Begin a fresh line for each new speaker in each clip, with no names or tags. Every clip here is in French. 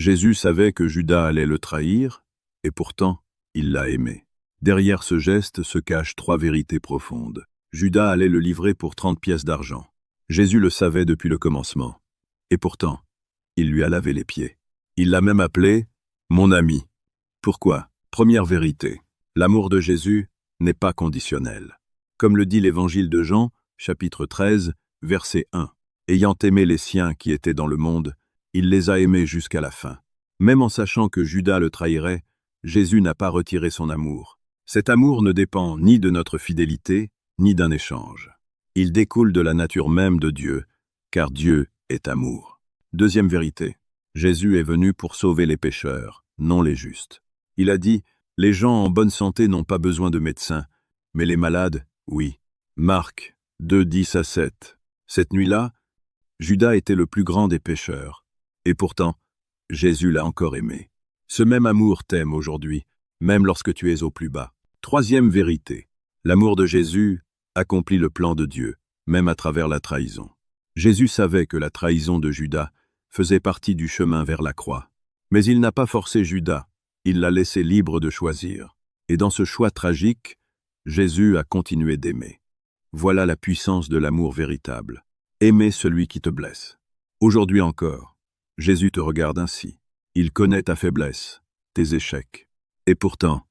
Jésus savait que Judas allait le trahir, et pourtant, il l'a aimé. Derrière ce geste se cachent 3 vérités profondes. Judas allait le livrer pour 30 pièces d'argent. Jésus le savait depuis le commencement. Et pourtant, il lui a lavé les pieds. Il l'a même appelé « mon ami ». Pourquoi? Première vérité. L'amour de Jésus n'est pas conditionnel. Comme le dit l'évangile de Jean, chapitre 13, verset 1. Ayant aimé les siens qui étaient dans le monde, il les a aimés jusqu'à la fin. Même en sachant que Judas le trahirait, Jésus n'a pas retiré son amour. Cet amour ne dépend ni de notre fidélité, ni d'un échange. Il découle de la nature même de Dieu, car Dieu est amour. Deuxième vérité. Jésus est venu pour sauver les pécheurs, non les justes. Il a dit « Les gens en bonne santé n'ont pas besoin de médecins, mais les malades, oui. » Marc 2, 10-7. Cette nuit-là, Judas était le plus grand des pécheurs. Et pourtant, Jésus l'a encore aimé. Ce même amour t'aime aujourd'hui, même lorsque tu es au plus bas. Troisième vérité. L'amour de Jésus accomplit le plan de Dieu, même à travers la trahison. Jésus savait que la trahison de Judas faisait partie du chemin vers la croix. Mais il n'a pas forcé Judas, il l'a laissé libre de choisir. Et dans ce choix tragique, Jésus a continué d'aimer. Voilà la puissance de l'amour véritable. Aimer celui qui te blesse. Aujourd'hui encore, Jésus te regarde ainsi. Il connaît ta faiblesse, tes échecs. Et pourtant,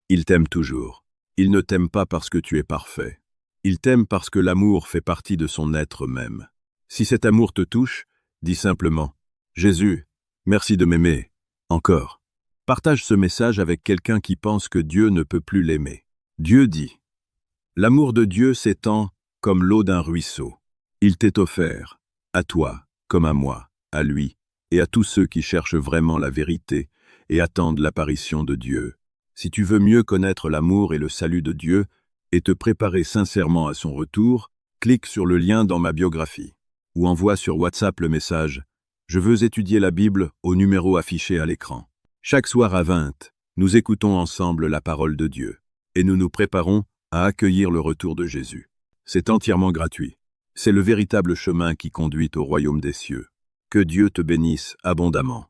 il t'aime toujours. Il ne t'aime pas parce que tu es parfait. Il t'aime parce que l'amour fait partie de son être même. Si cet amour te touche, dis simplement « Jésus, merci de m'aimer. Encore. » Partage ce message avec quelqu'un qui pense que Dieu ne peut plus l'aimer. Dieu dit « L'amour de Dieu s'étend comme l'eau d'un ruisseau. Il t'est offert, à toi comme à moi, à lui, et à tous ceux qui cherchent vraiment la vérité et attendent l'apparition de Dieu. Si tu veux mieux connaître l'amour et le salut de Dieu et te préparer sincèrement à son retour, clique sur le lien dans ma biographie ou envoie sur WhatsApp le message « Je veux étudier la Bible » au numéro affiché à l'écran. Chaque soir à 20, nous écoutons ensemble la parole de Dieu et nous nous préparons à accueillir le retour de Jésus. C'est entièrement gratuit. C'est le véritable chemin qui conduit au royaume des cieux. Que Dieu te bénisse abondamment.